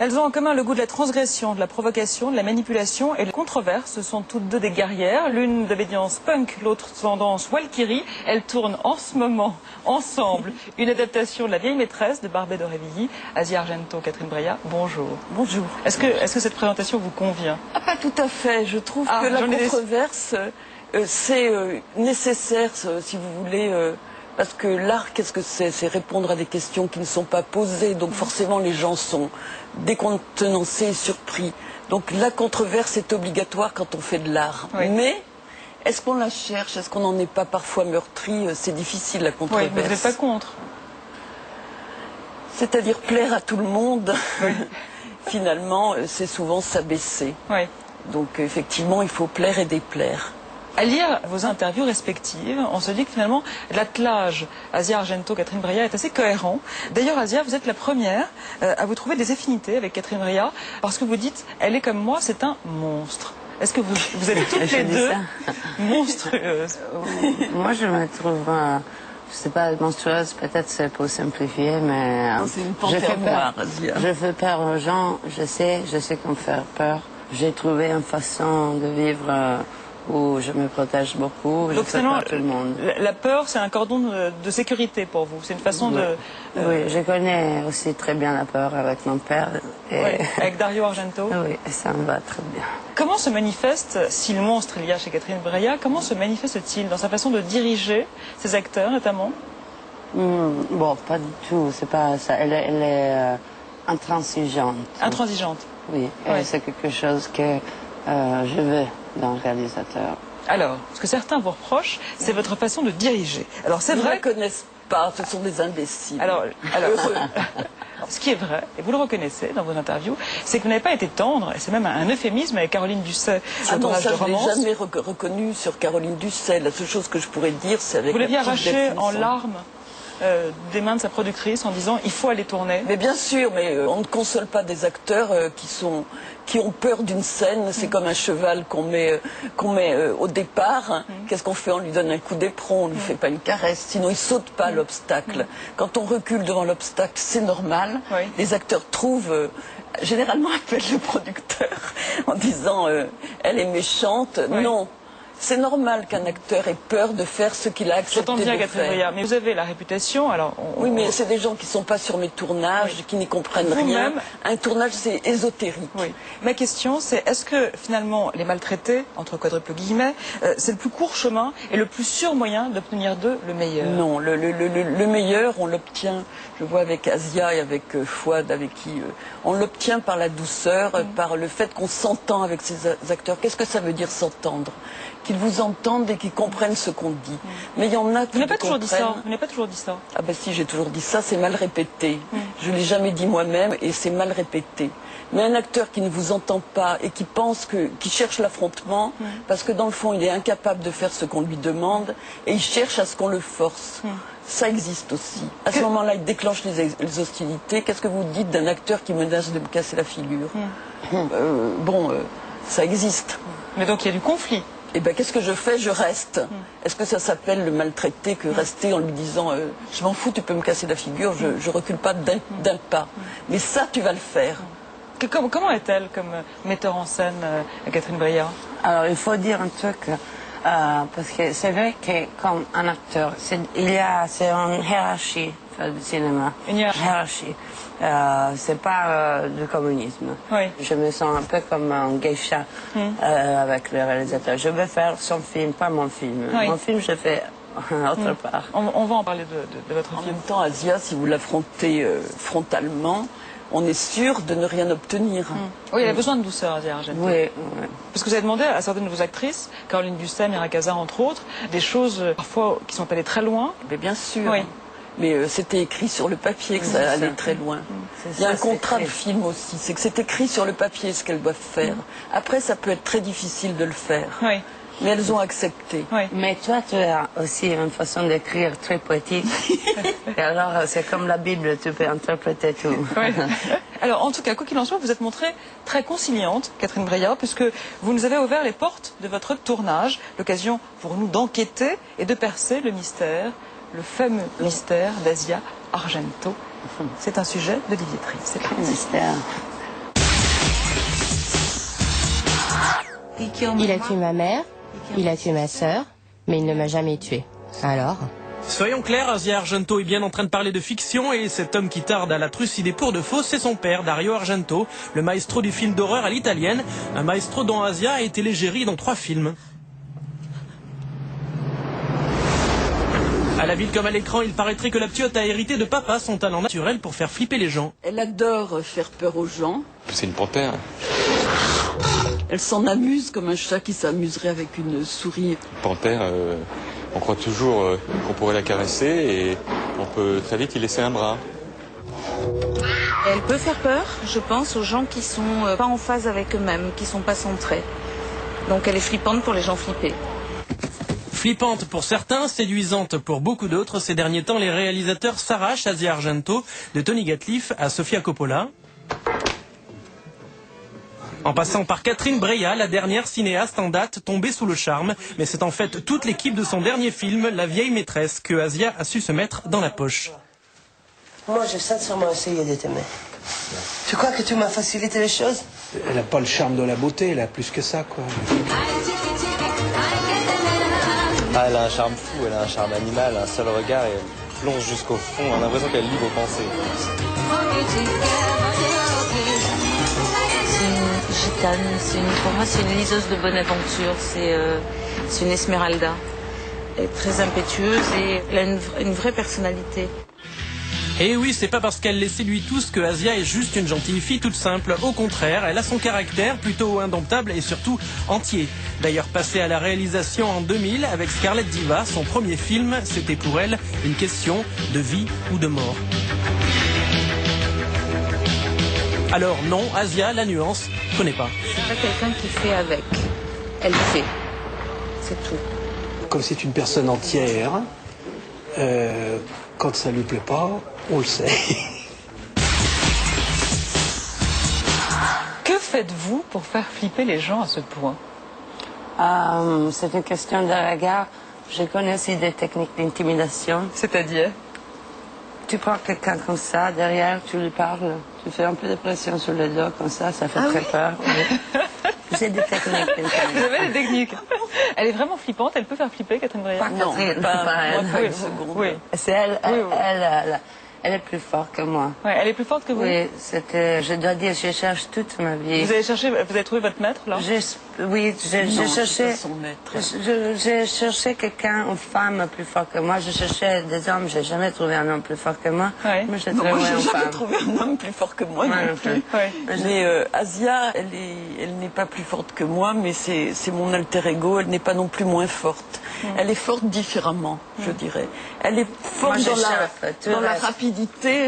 Elles ont en commun le goût de la transgression, de la provocation, de la manipulation et de la controverse. Ce sont toutes deux des guerrières, l'une d'obédience punk, l'autre tendance Walkyrie. Elles tournent en ce moment ensemble une adaptation de La vieille maîtresse de Barbé d'Aurevilly. Asia Argento, Catherine Breillat, bonjour. Bonjour. Est-ce que cette présentation vous convient? Ah, pas tout à fait. Je trouve que la controverse, c'est nécessaire, si vous voulez, parce que l'art, qu'est-ce que c'est? C'est répondre à des questions qui ne sont pas posées. Donc forcément, les gens sont décontenancés et surpris. Donc la controverse est obligatoire quand on fait de l'art. Oui. Mais est-ce qu'on la cherche? Est-ce qu'on n'en est pas parfois meurtri? C'est difficile, la controverse. Oui, vous n'êtes pas contre? C'est-à-dire plaire à tout le monde. Oui. Finalement, c'est souvent s'abaisser. Oui. Donc effectivement, il faut plaire et déplaire. À lire vos interviews respectives, on se dit que finalement l'attelage Asia Argento, Catherine Breillat est assez cohérent. D'ailleurs, Asia, vous êtes la première à vous trouver des affinités avec Catherine Breillat parce que vous dites, elle est comme moi, c'est un monstre. Est-ce que vous êtes toutes les deux monstrueuses? Moi, je me trouve, je sais pas, monstrueuse, peut-être c'est pour simplifier, mais c'est une panthère noire, Asia. Je fais peur aux gens, je sais qu'on fait faire. J'ai trouvé une façon de vivre où je me protège beaucoup, je fais peur à tout le monde. La peur, c'est un cordon de sécurité pour vous, c'est une façon de... Oui, je connais aussi très bien la peur avec mon père. Et... Oui, avec Dario Argento. Oui, et ça me va très bien. Comment se manifeste, si le monstre il y a chez Catherine Breillat, comment se manifeste-t-il dans sa façon de diriger ses acteurs notamment? Bon, pas du tout, c'est pas ça. Elle est intransigeante. Intransigeante. Oui, oui. C'est quelque chose que je veux dans le réalisateur. Alors, ce que certains vous reprochent, c'est votre façon de diriger. Alors c'est vrai. Ils ne connaissent pas, ce sont des imbéciles. Alors ce qui est vrai, et vous le reconnaissez dans vos interviews, c'est que vous n'avez pas été tendre, et c'est même un euphémisme avec Caroline Dusset sur le tournage de Romance. Je ne l'ai jamais reconnu sur Caroline Dusset. La seule chose que je pourrais dire, c'est avec... Vous l'aviez arraché en larmes des mains de sa productrice en disant il faut aller tourner. Mais bien sûr, mais on ne console pas des acteurs qui ont peur d'une scène. C'est comme un cheval qu'on met au départ. Qu'est-ce qu'on fait? On lui donne un coup d'éperon, on lui fait pas une caresse, sinon il saute pas l'obstacle. Quand on recule devant l'obstacle, c'est normal. Oui. Les acteurs trouvent... généralement appellent le producteur en disant elle est méchante. Oui. Non. C'est normal qu'un acteur ait peur de faire ce qu'il a accepté de faire. Mais vous avez la réputation, alors... Oui, mais c'est des gens qui ne sont pas sur mes tournages, oui, qui n'y comprennent rien. Un tournage, c'est ésotérique. Oui. Ma question, c'est est-ce que finalement, les maltraités, entre quadruples guillemets, c'est le plus court chemin et le plus sûr moyen d'obtenir d'eux le meilleur? Non, le meilleur, on l'obtient, je vois avec Asia et avec Fouad, avec qui on l'obtient par la douceur, par le fait qu'on s'entend avec ces acteurs. Qu'est-ce que ça veut dire s'entendre? Qu'ils vous entendent et qu'ils comprennent ce qu'on dit. Mais il y en a qui Vous n'avez pas toujours dit ça. Vous n'avez pas toujours dit ça. Ah ben si, j'ai toujours dit ça, c'est mal répété. Je ne l'ai jamais dit moi-même et c'est mal répété. Mais un acteur qui ne vous entend pas et qui pense qui cherche l'affrontement, parce que dans le fond, il est incapable de faire ce qu'on lui demande et il cherche à ce qu'on le force. Ça existe aussi. À ce moment-là, il déclenche les hostilités. Qu'est-ce que vous dites d'un acteur qui menace de me casser la figure? Ça existe. Mais donc il y a du conflit. Eh bien, qu'est-ce que je fais? Je reste. Est-ce que ça s'appelle le maltraiter que rester en lui disant je m'en fous, tu peux me casser la figure, je recule pas d'un pas. Mais ça, tu vas le faire. Comment est-elle comme metteur en scène, Catherine Breillat? Alors, il faut dire un truc, parce que c'est vrai que comme un acteur, c'est une hiérarchie du cinéma. Une hiérarchie. C'est pas du communisme. Oui. Je me sens un peu comme un geisha avec le réalisateur. Je veux faire son film, pas mon film. Oui. Mon film, je fais autre part. On va en parler de votre film. En même temps, Asia, si vous l'affrontez frontalement, on est sûr de ne rien obtenir. Oui, elle a besoin de douceur, Asia Argento. Oui, oui. Parce que vous avez demandé à certaines de vos actrices, Caroline Dusset, Mira Casar, entre autres, des choses parfois qui sont allées très loin. Mais bien sûr. Oui. Mais c'était écrit sur le papier que ça allait très loin. Il y a un contrat de film aussi, c'est que c'est écrit sur le papier ce qu'elles doivent faire. Après, ça peut être très difficile de le faire. Oui. Mais elles ont accepté. Oui. Mais toi, tu as aussi une façon d'écrire très poétique. Et alors, c'est comme la Bible, tu peux interpréter tout. Oui. Alors, en tout cas, quoi qu'il en soit, vous êtes montrée très conciliante, Catherine Breillat, puisque vous nous avez ouvert les portes de votre tournage, l'occasion pour nous d'enquêter et de percer le mystère, le fameux mystère d'Asia Argento. C'est un sujet d'Olivier Trier. C'est parti. Mystère. Il a tué ma mère, il a tué ma sœur, mais il ne m'a jamais tué. Alors? Soyons clairs, Asia Argento est bien en train de parler de fiction et cet homme qui tarde à la trucider pour de faux, c'est son père, Dario Argento, le maestro du film d'horreur à l'italienne, un maestro dont Asia a été l'égérie dans 3 films. À la ville comme à l'écran, il paraîtrait que la ptiote a hérité de papa son talent naturel pour faire flipper les gens. Elle adore faire peur aux gens. C'est une panthère. Elle s'en amuse comme un chat qui s'amuserait avec une souris. Une panthère, on croit toujours qu'on pourrait la caresser et on peut très vite y laisser un bras. Elle peut faire peur, je pense, aux gens qui sont pas en phase avec eux-mêmes, qui sont pas centrés. Donc elle est flippante pour les gens flippés. Flippante pour certains, séduisante pour beaucoup d'autres, ces derniers temps, les réalisateurs s'arrachent Asia Argento, de Tony Gatliff à Sofia Coppola. En passant par Catherine Breillat, la dernière cinéaste en date tombée sous le charme. Mais c'est en fait toute l'équipe de son dernier film, La vieille maîtresse, que Asia a su se mettre dans la poche. Moi, j'ai sincèrement essayé de t'aimer. Tu crois que tu m'as facilité les choses? Elle n'a pas le charme de la beauté, elle a plus que ça, quoi. Ah, elle a un charme fou, elle a un charme animal, un seul regard et elle plonge jusqu'au fond. On a l'impression qu'elle lit vos pensées. C'est une gitane, pour moi c'est une liseuse de bonne aventure, c'est une Esmeralda. Elle est très impétueuse et elle a une vraie personnalité. Et oui, c'est pas parce qu'elle les séduit tous que Asia est juste une gentille fille toute simple. Au contraire, elle a son caractère plutôt indomptable et surtout entier. D'ailleurs, passée à la réalisation en 2000 avec Scarlett Diva, son premier film, c'était pour elle une question de vie ou de mort. Alors non, Asia, la nuance, connaît pas. C'est pas quelqu'un qui fait avec. Elle fait. C'est tout. Comme c'est une personne entière, quand ça lui plaît pas, on le sait. Que faites-vous pour faire flipper les gens à ce point? C'est une question de regard. Je connais aussi des techniques d'intimidation. C'est-à-dire? Tu prends quelqu'un comme ça, derrière, tu lui parles, tu fais un peu de pression sur le dos, comme ça fait très peur. Oui. J'ai des techniques. Vous avez des techniques. Elle est vraiment flippante, elle peut faire flipper, Catherine Breillat. Non, pas elle. Oui, Oui. C'est elle, elle est plus forte que moi. Ouais, elle est plus forte que vous? Oui, je dois dire, je cherche toute ma vie. Vous avez trouvé votre maître, là? Oui, j'ai cherché quelqu'un, une femme plus forte que moi. Je cherchais des hommes, j'ai jamais trouvé un homme plus fort que moi. Ouais. Mais j'ai jamais trouvé un homme plus fort que moi non plus. Ouais. Mais Asia, elle n'est pas plus forte que moi, mais c'est mon alter ego. Elle n'est pas non plus moins forte. Elle est forte différemment, je dirais. Elle est forte dans la rapidité.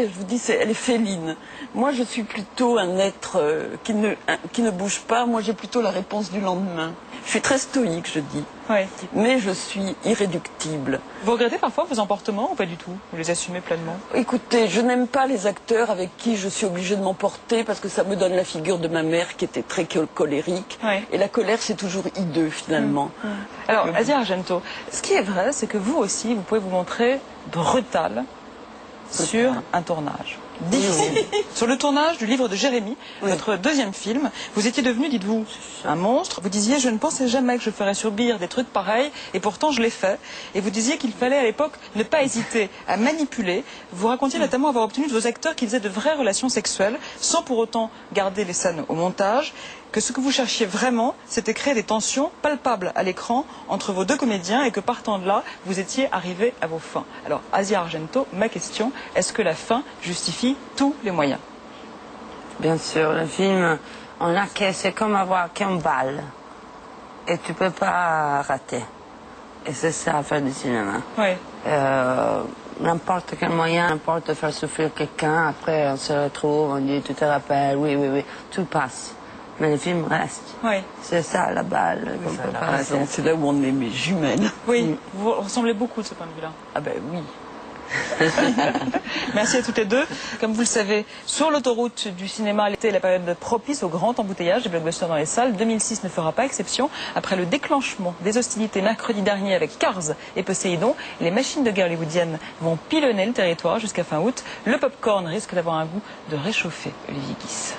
Je vous dis, elle est féline. Moi, je suis plutôt un être qui ne bouge pas. Moi, j'ai plutôt la réponse du lendemain. Je suis très stoïque, je dis. Ouais. Mais je suis irréductible. Vous regrettez parfois vos emportements ou pas du tout? Vous les assumez pleinement? Écoutez, je n'aime pas les acteurs avec qui je suis obligée de m'emporter parce que ça me donne la figure de ma mère qui était très colérique. Ouais. Et la colère, c'est toujours hideux, finalement. Alors, Asia Argento, ce qui est vrai, c'est que vous aussi, vous pouvez vous montrer brutal sur un tournage. Difficile. Sur le tournage du livre de Jérémie, votre deuxième film, vous étiez devenu, dites-vous, un monstre. Vous disiez, je ne pensais jamais que je ferais subir des trucs pareils, et pourtant je l'ai fait. Et vous disiez qu'il fallait à l'époque ne pas hésiter à manipuler. Vous racontiez notamment avoir obtenu de vos acteurs qu'ils aient de vraies relations sexuelles, sans pour autant garder les scènes au montage. Que ce que vous cherchiez vraiment, c'était créer des tensions palpables à l'écran entre vos deux comédiens et que partant de là, vous étiez arrivé à vos fins. Alors, Asia Argento, ma question, est-ce que la fin justifie tous les moyens? Bien sûr, le film, c'est comme avoir qu'une balle. Et tu peux pas rater. Et c'est ça à faire du cinéma. Oui. N'importe quel moyen, n'importe faire souffrir quelqu'un, après on se retrouve, on dit, tu te rappelles, oui, tout passe. Mais le film reste. Oui. C'est ça la balle. C'est là où on est mes jumelles. Oui, vous ressemblez beaucoup de ce point de vue-là. Ah ben oui. Merci à toutes les deux. Comme vous le savez, sur l'autoroute du cinéma, l'été est la période propice au grand embouteillage des blockbusters dans les salles. 2006 ne fera pas exception. Après le déclenchement des hostilités mercredi dernier avec Cars et Poséidon, les machines de guerre hollywoodiennes vont pilonner le territoire jusqu'à fin août. Le popcorn risque d'avoir un goût de réchauffé. Olivier Guiss.